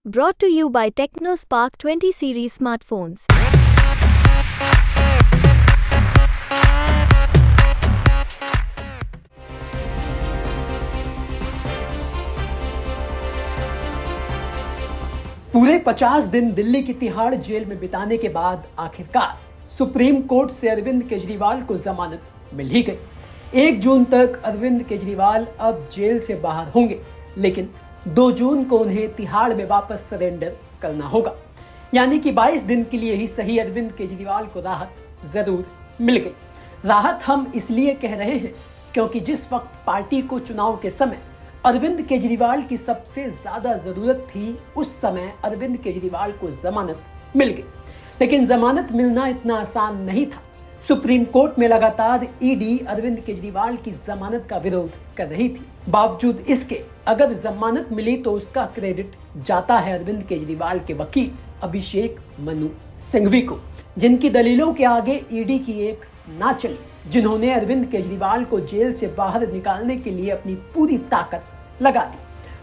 Brought to you by TechnoSpark 20 series smartphones. पूरे 50 दिन दिल्ली की तिहाड़ जेल में बिताने के बाद आखिरकार सुप्रीम कोर्ट से अरविंद केजरीवाल को जमानत मिल ही गई। 1 जून तक अरविंद केजरीवाल अब जेल से बाहर होंगे, लेकिन 2 जून को उन्हें तिहाड़ में वापस सरेंडर करना होगा। यानी कि 22 दिन के लिए ही सही अरविंद केजरीवाल को राहत जरूर मिल गई। राहत हम इसलिए कह रहे हैं क्योंकि जिस वक्त पार्टी को चुनाव के समय अरविंद केजरीवाल की सबसे ज्यादा जरूरत थी, उस समय अरविंद केजरीवाल को जमानत मिल गई। लेकिन जमानत मिलना इतना आसान नहीं था। सुप्रीम कोर्ट में लगातार ईडी अरविंद केजरीवाल की जमानत का विरोध कर रही थी। बावजूद इसके अगर जमानत मिली तो उसका क्रेडिट जाता है अरविंद केजरीवाल के वकील अभिषेक मनु सिंघवी को, जिनकी दलीलों के आगे ईडी की एक ना चली, जिन्होंने अरविंद केजरीवाल को जेल से बाहर निकालने के लिए अपनी पूरी ताकत लगा दी।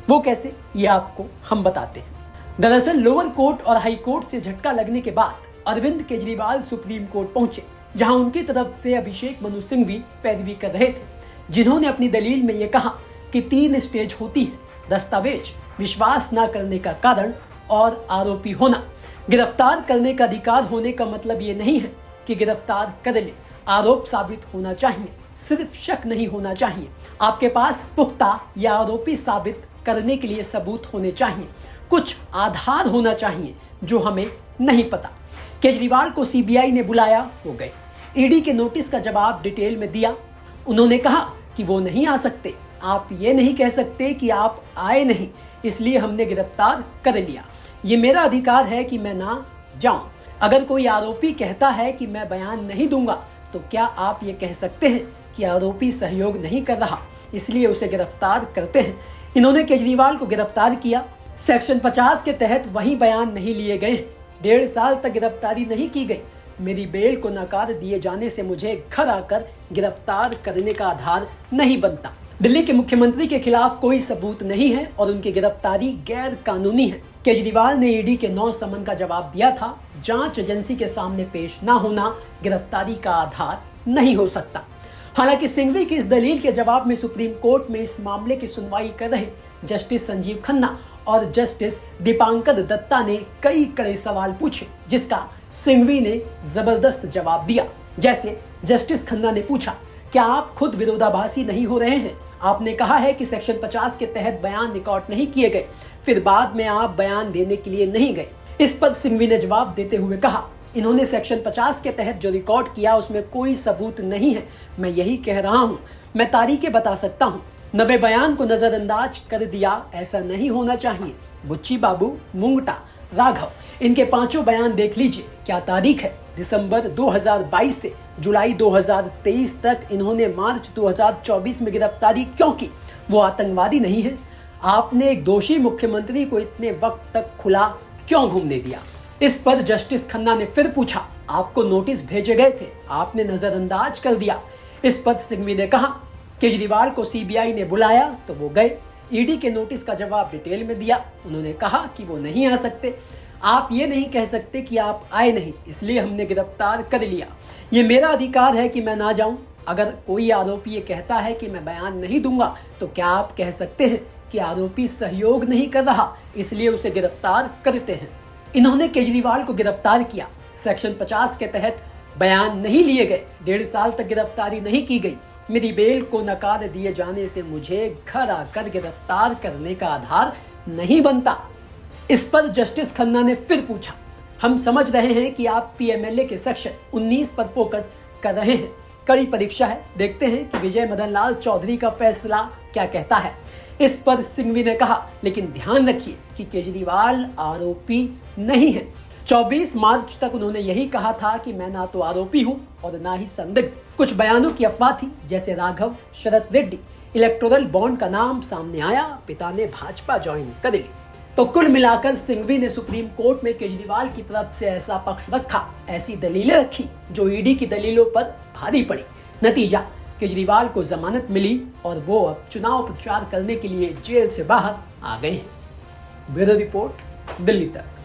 वो कैसे, ये आपको हम बताते हैं। दरअसल लोअर कोर्ट और हाई कोर्ट से झटका लगने के बाद अरविंद केजरीवाल सुप्रीम कोर्ट पहुंचे, जहां उनकी तरफ से अभिषेक मनु सिंघवी पैरवी कर रहे थे, जिन्होंने अपनी दलील में यह कहा कि 3 स्टेज होती है: दस्तावेज, विश्वास न करने का कारण और आरोपी होना। गिरफ्तार करने का अधिकार होने का मतलब ये नहीं है कि गिरफ्तार कर ले। आरोप साबित होना चाहिए, सिर्फ शक नहीं होना चाहिए। आपके पास पुख्ता या आरोपी साबित करने के लिए सबूत होने चाहिए, कुछ आधार होना चाहिए जो हमें नहीं पता। केजरीवाल को सीबीआई ने बुलाया, वो गए। ईडी के नोटिस का जवाब डिटेल में दिया। उन्होंने कहा कि वो नहीं आ सकते। आप ये नहीं कह सकते कि आप आए नहीं, इसलिए हमने गिरफ्तार कर लिया। ये मेरा अधिकार है कि मैं ना जाऊं। अगर कोई आरोपी कहता है कि मैं बयान नहीं दूंगा, तो क्या आप ये कह सकते हैं कि आरोपी सहयोग नहीं कर रहा, इसलिए उसे गिरफ्तार करते हैं? इन्होंने केजरीवाल को गिरफ्तार किया। सेक्शन 50 के तहत वही बयान नहीं लिए गए। 1.5 साल तक गिरफ्तारी नहीं की गई। मेरी बेल को नकार दिए जाने से मुझे घर आकर गिरफ्तार करने का आधार नहीं बनता। दिल्ली के मुख्यमंत्री के खिलाफ कोई सबूत नहीं है और उनकी गिरफ्तारी गैर कानूनी है। केजरीवाल ने ईडी के 9 समन का जवाब दिया था। जांच एजेंसी के सामने पेश न होना गिरफ्तारी का आधार नहीं हो सकता। हालांकि सिंघवी की इस दलील के जवाब में सुप्रीम कोर्ट में इस मामले की सुनवाई कर रहे जस्टिस संजीव खन्ना और जस्टिस दीपांकर दत्ता ने कई कड़े सवाल पूछे, जिसका सिंघवी ने जबरदस्त जवाब दिया। जैसे जस्टिस खन्ना ने पूछा, क्या आप खुद विरोधाभासी नहीं हो रहे हैं? आपने कहा है कि सेक्शन 50 के तहत बयान रिकॉर्ड नहीं किए गए, फिर बाद में आप बयान देने के लिए नहीं गए। इस पर सिंघवी ने जवाब देते हुए कहा, इन्होंने सेक्शन 50 के तहत जो रिकॉर्ड किया उसमें कोई सबूत नहीं है। मैं यही कह रहा हूँ, मैं तारीखें बता सकता हूँ। 90 बयान को नजरअंदाज कर दिया, ऐसा नहीं होना चाहिए। बुच्ची बाबू, मुंगटा, राघव, इनके 5 बयान देख लीजिए। क्या तारीख है? दिसंबर 2022 से जुलाई 2023 तक। इन्होंने मार्च 2024 में गिरफ्तारी क्यों की? वो आतंकवादी नहीं है? आपने एक दोषी मुख्यमंत्री को इतने वक्त तक खुला क्यों घूमने दिया? इस पर जस्टिस खन्ना ने फिर पूछा, आपको नोटिस भेजे गए थे, आपने नजरअंदाज कर दिया। इस पर सिंघवी ने कहा, केजरीवाल को सीबीआई ने बुलाया तो वो गए। ईडी के नोटिस का जवाब डिटेल में दिया। उन्होंने कहा कि वो नहीं आ सकते। आप ये नहीं कह सकते कि आप आए नहीं, इसलिए हमने गिरफ्तार कर लिया। ये मेरा अधिकार है कि मैं ना जाऊं। अगर कोई आरोपी ये कहता है कि मैं बयान नहीं दूंगा, तो क्या आप कह सकते हैं कि आरोपी सहयोग नहीं कर रहा, इसलिए उसे गिरफ्तार करते हैं? इन्होंने केजरीवाल को गिरफ्तार किया। सेक्शन 50 के तहत बयान नहीं लिए गए। 1.5 साल तक गिरफ्तारी नहीं की गई। मेरी बेल को नकार दिए जाने से मुझे घर आकर गिरफ्तार करने का आधार नहीं बनता। इस पर जस्टिस खन्ना ने फिर पूछा, हम समझ रहे हैं कि आप पीएमएलए के सेक्शन 19 पर फोकस कर रहे हैं। कड़ी परीक्षा है, देखते हैं कि विजय मदन लाल चौधरी का फैसला क्या कहता है। इस पर सिंघवी ने कहा, लेकिन ध्यान रखिए कि केजरीवाल आरोपी नहीं है। 24 मार्च तक उन्होंने यही कहा था कि मैं ना तो आरोपी हूं और ना ही संदिग्ध। कुछ बयानों की अफवाह थी, जैसे राघव शरद रेड्डी, इलेक्टोरल बॉन्ड का नाम सामने आया, पिता ने भाजपा ज्वाइन कर ली। तो कुल मिलाकर सिंघवी ने सुप्रीम कोर्ट में केजरीवाल की तरफ से ऐसा पक्ष रखा, ऐसी दलीलें रखी जो ईडी की दलीलों पर भारी पड़ी। नतीजा, केजरीवाल को जमानत मिली और वो अब चुनाव प्रचार करने के लिए जेल से बाहर आ गए हैं। ब्यूरो रिपोर्ट, दिल्ली तक।